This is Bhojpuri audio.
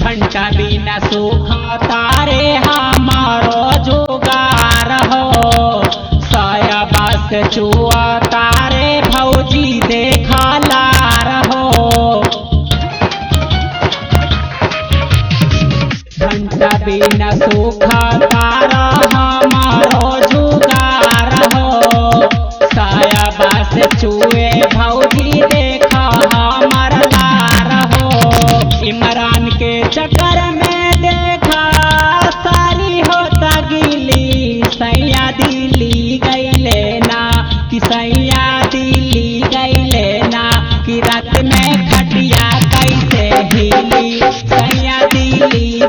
घंटा बिना सुख तारे हमारो जुगार हो, साया बस चुआ तारे भौजी देखा लार हो। घंटा बिना सुख तारा हमारो जुगार हो, साया बस चुए भौजी देखा हमार लार हो। इमरान के चक्कर में देखा सारी होता गिली, सैया दिल्ली गईले ना कि सैया दिल्ली गईले ना कि रात में खटिया कैसे हिली, सैया दिल्ली